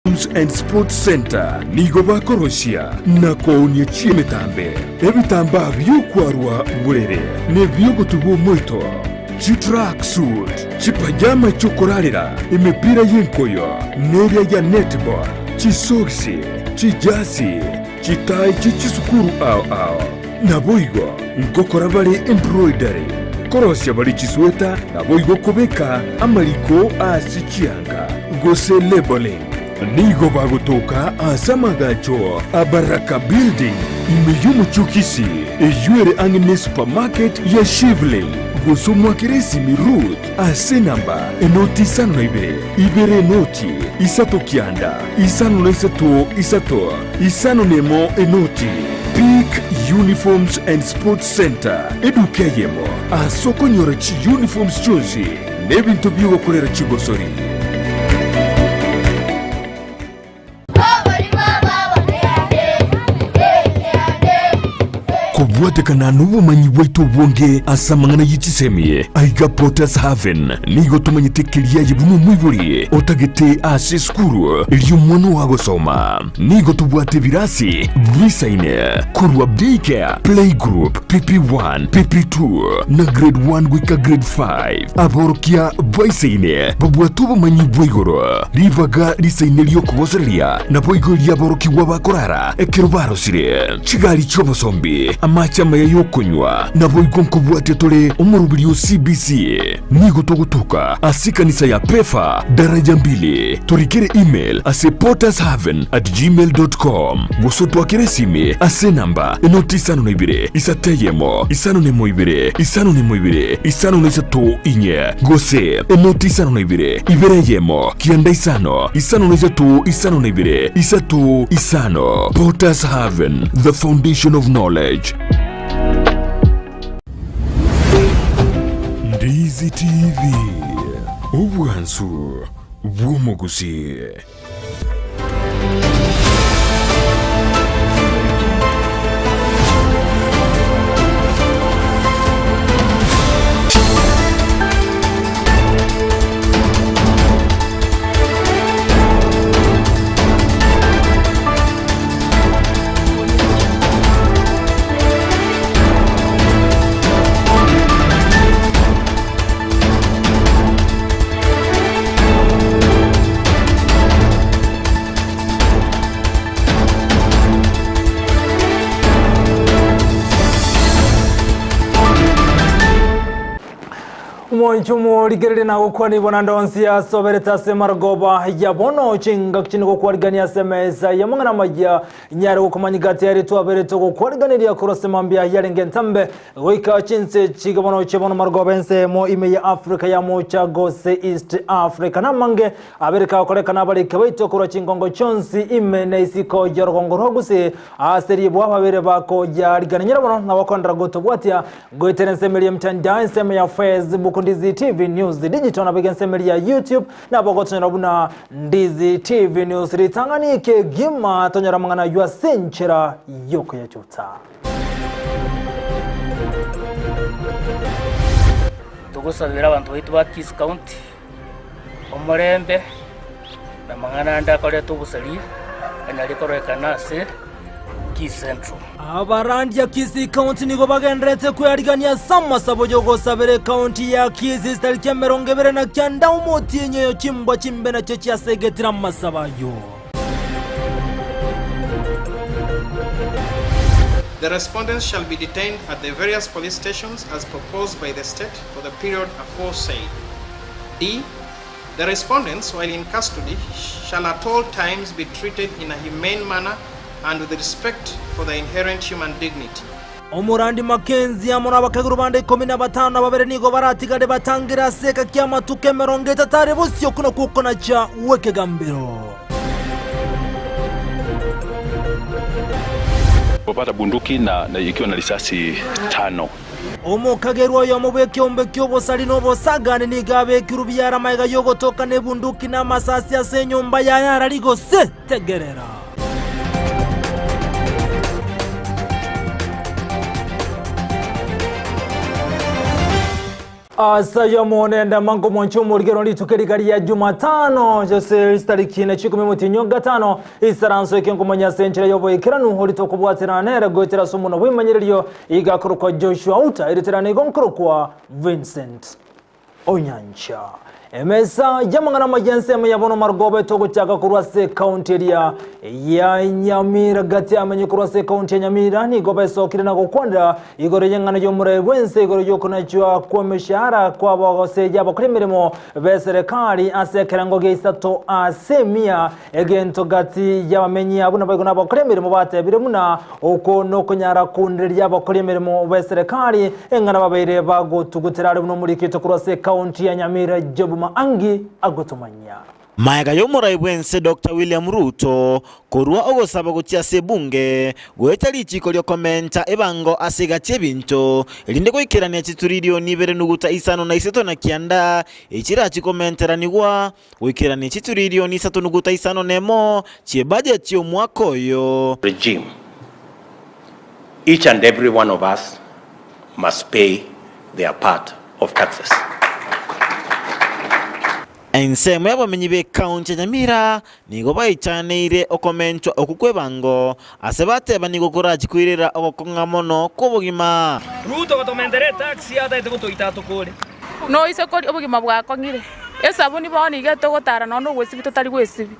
and Sports Center nigo bakoroshya na konya chimetambe ebitamba byukwarwa burere ne byogutubu muito chitrack suit chipajama chokoralira imipira y'inkoyo n'erya ya netball chisogisi chijasi chitai chichisukuru ao naboigo nkokora bali embroidery korosya bali chisweta naboigo kubeka amaliko asichianga gose labeling nigo bagutoka asamagacho abaraka building imeyumu chukisi ejuere angine supermarket ya Shivling gusumwa kiresi mirut asenamba enoti isano na ibere enoti isato kianda isano na isato isano nemo enoti Peak Uniforms and Sports Center eduka Eyemo asoko nyorachi uniforms chonsi nebintu byo gukorera kigosori kubwatekana n'ubumanyi bwaitu bwonge asamangana y'ikisemiye aiga Potters Haven nigo tumanyitekeriya yibuno mwiburi otagete ase skuru ly'umwana wagosoma nigo tubwate birasi bisaine kurwa daycare playgroup pp1 pp2 na grade 1 gwika grade 5 aborokia baisaine babwatu bumanyi bwigoro rivaga risaine lyokugoseria na boigo lyaboroki wabakorara ekerobarosire chigali chobosombi amachama ya yokonywa nabo igonkobwate tole umurubilio CBC nigo togutuka asikanisa ya pefa daraja mbili turikire email ase pottershaven@gmail.com gusoto akiresime ase namba enoti isano na ibire isateyemo isano nemo ibire isano nemo ibire isano na isato inye gose enoti isano na ibire yemo kianda isano na isato isano na ibire isato isano. Potters Haven, the foundation of knowledge. Ndizi TV ubwansu bw'omugusi. Monchumo ligerere na ukwani bonandonsi ya sobereta semargoba ya bono chinga kichiniko kuwarigania semeza ya mungana majia nyari ukumanyigati ya ritu wabereto kuwarigani ya kurose mambia ya lengentambe wika chinse chiga bono chebono margoba ense mo ime ya Afrika ya mocha gose East Africa na mange Amerika wakoreka na bali kawaito kura chingongo chonsi ime na isiko ya rogongoro Gusii aseri buwa wabere bako ya rigani nyara bono na wakondra goto buwatia goitene nsemeli ya mtandao nseme ya Facebook Ndizi TV News Digital na begen semeli ya YouTube na bogotonyera buna Ndizi TV News ritanganike gima tonyera mangana yua senchera yoko ya chuta tugusabira abantu bitu ba Kisii County omurembe na mangana ndakore tugusalia analikoreka se Kisii Central. Abarandi ya Kisii County nigo bagendrete kuyarigania sama sabojogo sabere county ya Kisii stalike merongebere na kyanda umoti yenyeyo chimbwa chimbe na chochi ya segetira masabayo. The respondents shall be detained at the various police stations as proposed by the state for the period aforesaid. D. The respondents, while in custody, shall at all times be treated in a humane manner and with respect for the inherent human dignity. Omurandi Makenzi amona abakaguru bande 15 babere nigo baratigade batangira seka kyama tukemerongeta tare busyo kuno kukona cha weke gambiro. Wapata bunduki na ikiwa na risasi 5. Omo kagerwa yo mubeke ombekyo bosali no bosagane nigabe kirubiyara maiga yogo toka ne bunduki na masasi ya senyumba ya yara ligo se tegerera. Eyemo nenda mango monchumo ligero litukeri ya Jumatano jose tariki na 15 isaranso ikenkomanya senchira yobo ikiranu holito kubwatira nera gotera somuno wimanyiryo igakoro kwa Joshua Auta iriterana igonkoro kwa Vincent Onyancha. Emesa jamangana majense yabono margobe togo chaka kurwase county ya Nyamira gati amenye kurwase county ya Nyamira ni gobe sokire na gokwanda igore yengana yo murebwense igore yo kunachwa kwa mishahara kwa bagose jabo kuri mirimo be serikali asekerango geisato asemia egento gati yabamenye abuna bagona bakore mirimo batebire muna uko no kunyara kundiri yabakore mirimo be serikali engana babere bagotuguterare buno muri kito kurwase county ya Nyamira jobu maangi agotomanya. Mayaga y'umuraibwense Dr. William Ruto korwa ogosaba gutia sebunge gwetali chiko lyo komenta ebango asigatie ebintu elinde koikirania chituririo nibere nuguta isano na iseto na kianda echira chikomenteranigwa goikirania chituririo ni isato nuguta isano nemo chie budget yo mwaka oyo regime. Each and every one of us must pay their part of taxes. Ensa mwabamenyi be county Nyamira nigo bayicaneire okomento okukwebango asebate banigo koraji kwirira okokonga mono kobugima Ruto gotomentere taxi ata itegotoita tukuri no isokori obugima bwakongire esabuni boni geto gotara no gwesibi totari gwesibi